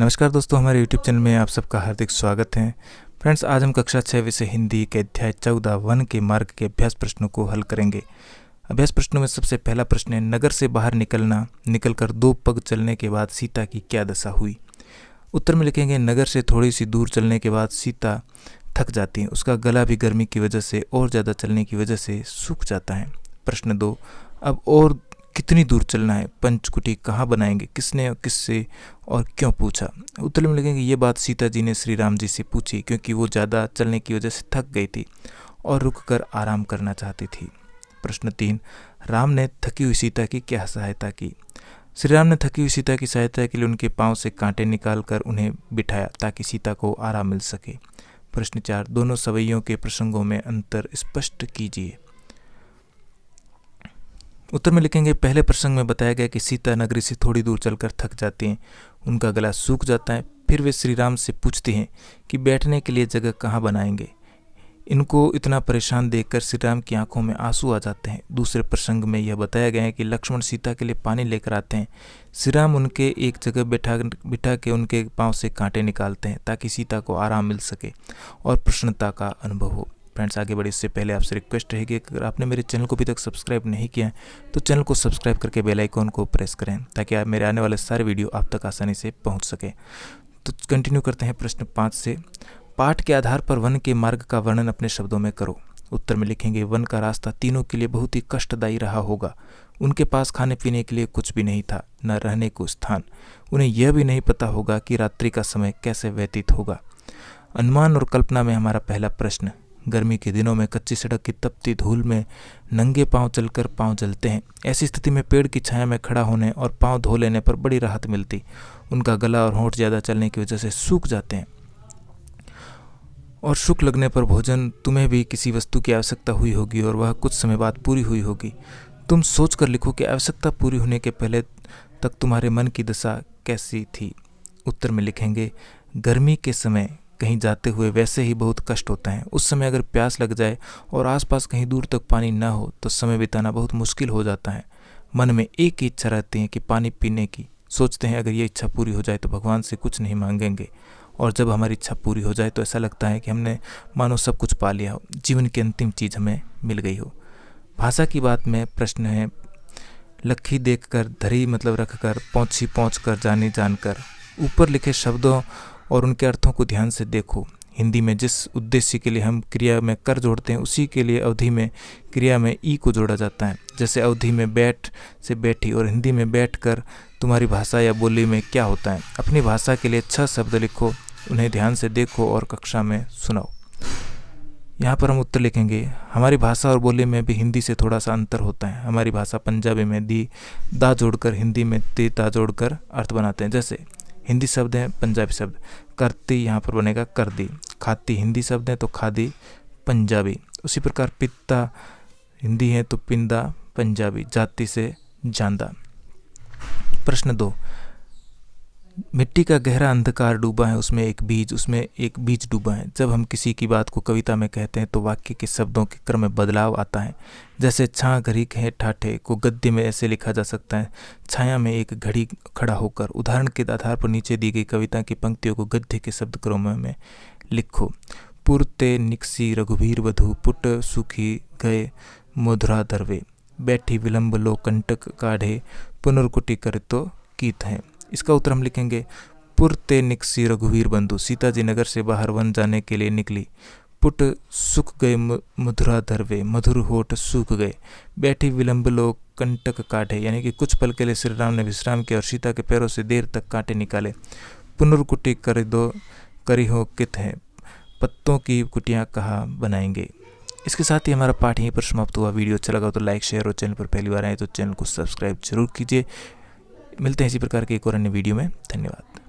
नमस्कार दोस्तों, हमारे YouTube चैनल में आप सबका हार्दिक स्वागत है। फ्रेंड्स, आज हम कक्षा 6 विषय हिंदी के अध्याय 14 वन के मार्ग के अभ्यास प्रश्नों को हल करेंगे। अभ्यास प्रश्नों में सबसे पहला प्रश्न है, नगर से बाहर निकलकर 2 पग चलने के बाद सीता की क्या दशा हुई। उत्तर में लिखेंगे, नगर से थोड़ी सी दूर चलने के बाद सीता थक जाती है, उसका गला भी गर्मी की वजह से और ज़्यादा चलने की वजह से सूख जाता है। प्रश्न 2, अब और कितनी दूर चलना है, पंचकुटी कहाँ बनाएंगे, किसने और किससे और क्यों पूछा। उत्तर में लिखेंगे, ये बात सीता जी ने श्री राम जी से पूछी क्योंकि वो ज़्यादा चलने की वजह से थक गई थी और रुककर आराम करना चाहती थी। प्रश्न 3, राम ने थकी हुई सीता की क्या सहायता की। श्री राम ने थकी हुई सीता की सहायता के लिए उनके पाँव से कांटे निकालकर उन्हें बिठाया ताकि सीता को आराम मिल सके। प्रश्न 4, दोनों सवैयों के प्रसंगों में अंतर स्पष्ट कीजिए। उत्तर में लिखेंगे, पहले प्रसंग में बताया गया कि सीता नगरी से थोड़ी दूर चलकर थक जाती हैं, उनका गला सूख जाता है। फिर वे श्री राम से पूछती हैं कि बैठने के लिए जगह कहाँ बनाएंगे। इनको इतना परेशान देखकर श्री राम की आंखों में आंसू आ जाते हैं। दूसरे प्रसंग में यह बताया गया है कि लक्ष्मण सीता के लिए पानी लेकर आते हैं। श्री राम उनके एक जगह बिठा के उनके पाँव से कांटे निकालते हैं ताकि सीता को आराम मिल सके और प्रसन्नता का अनुभव हो। फ्रेंड्स, आगे बढ़े इससे पहले आपसे रिक्वेस्ट रहेगी, अगर आपने मेरे चैनल को अभी तक सब्सक्राइब नहीं किया है तो चैनल को सब्सक्राइब करके बेल आइकॉन को प्रेस करें ताकि आप मेरे आने वाले सारे वीडियो आप तक आसानी से पहुंच सके। तो कंटिन्यू करते हैं प्रश्न 5 से। पाठ के आधार पर वन के मार्ग का वर्णन अपने शब्दों में करो। उत्तर में लिखेंगे, वन का रास्ता तीनों के लिए बहुत ही कष्टदायी रहा होगा। उनके पास खाने पीने के लिए कुछ भी नहीं था, न रहने को स्थान। उन्हें यह भी नहीं पता होगा कि रात्रि का समय कैसे व्यतीत होगा। अनुमान और कल्पना में हमारा पहला प्रश्न, गर्मी के दिनों में कच्ची सड़क की तपती धूल में नंगे पांव चलकर पांव जलते हैं। ऐसी स्थिति में पेड़ की छाया में खड़ा होने और पांव धो लेने पर बड़ी राहत मिलती। उनका गला और होंठ ज़्यादा चलने की वजह से सूख जाते हैं और सूख लगने पर भोजन तुम्हें भी किसी वस्तु की आवश्यकता हुई होगी और वह कुछ समय बाद पूरी हुई होगी। तुम सोच कर लिखो कि आवश्यकता पूरी होने के पहले तक तुम्हारे मन की दशा कैसी थी। उत्तर में लिखेंगे, गर्मी के समय कहीं जाते हुए वैसे ही बहुत कष्ट होता है। उस समय अगर प्यास लग जाए और आसपास कहीं दूर तक पानी न हो तो समय बिताना बहुत मुश्किल हो जाता है। मन में एक ही इच्छा रहती है कि पानी पीने की। सोचते हैं अगर ये इच्छा पूरी हो जाए तो भगवान से कुछ नहीं मांगेंगे, और जब हमारी इच्छा पूरी हो जाए तो ऐसा लगता है कि हमने मानो सब कुछ पा लिया हो, जीवन की अंतिम चीज़ हमें मिल गई हो। भाषा की बात में प्रश्न है, लखी देख कर धरी मतलब रख कर, पहुँची पहुँच कर, जानी जानकर। ऊपर लिखे शब्दों और उनके अर्थों को ध्यान से देखो। हिंदी में जिस उद्देश्य के लिए हम क्रिया में कर जोड़ते हैं उसी के लिए अवधि में क्रिया में ई को जोड़ा जाता है। जैसे अवधि में बैठ से बैठी और हिंदी में बैठ कर तुम्हारी भाषा या बोली में क्या होता है। अपनी भाषा के लिए 6 शब्द लिखो, उन्हें ध्यान से देखो और कक्षा में सुनाओ। यहाँ पर हम उत्तर लिखेंगे, हमारी भाषा और बोली में भी हिंदी से थोड़ा सा अंतर होता है। हमारी भाषा पंजाबी में दी दा जोड़कर, हिंदी में ती ता जोड़कर अर्थ बनाते हैं। जैसे हिंदी शब्द है, पंजाबी शब्द करती यहाँ पर बनेगा कर दी। खाती हिंदी शब्द है तो खादी पंजाबी। उसी प्रकार पित्ता हिंदी है तो पिंदा पंजाबी। जाति से जांदा। प्रश्न 2, मिट्टी का गहरा अंधकार डूबा है, उसमें एक बीज डूबा है। जब हम किसी की बात को कविता में कहते हैं तो वाक्य के शब्दों के क्रम में बदलाव आता है। जैसे छां घड़ी है ठाठे को गद्य में ऐसे लिखा जा सकता है, छाया में एक घड़ी खड़ा होकर। उदाहरण के आधार पर नीचे दी गई कविता की पंक्तियों को गद्य के शब्द क्रम में लिखो। पुरते निकसी रघुवीर वधु, पुट सुखी गए मधुरा दरवे, बैठी विलंब लो कंटक काढ़े, पुनर्कुटी कर तो कीत है। इसका उत्तर हम लिखेंगे, पुरते निकसी रघुवीर बंधु, सीता जी नगर से बाहर वन जाने के लिए निकली। पुट सूख गए मधुरा धरवे, मधुर होठ सूख गए। बैठी विलंब लो कंटक काटे, यानी कि कुछ पल के लिए श्री राम ने विश्राम किया और सीता के पैरों से देर तक कांटे निकाले। पुनर्कुटी करी हो कित है, पत्तों की कुटियाँ कहाँ बनाएंगे। इसके साथ ही हमारा पाठ यहीं पर समाप्त हुआ। वीडियो अच्छा लगा तो लाइक, शेयर और चैनल पर पहली बार आए तो चैनल को सब्सक्राइब जरूर कीजिए। मिलते हैं इसी प्रकार के एक और अन्य वीडियो में। धन्यवाद।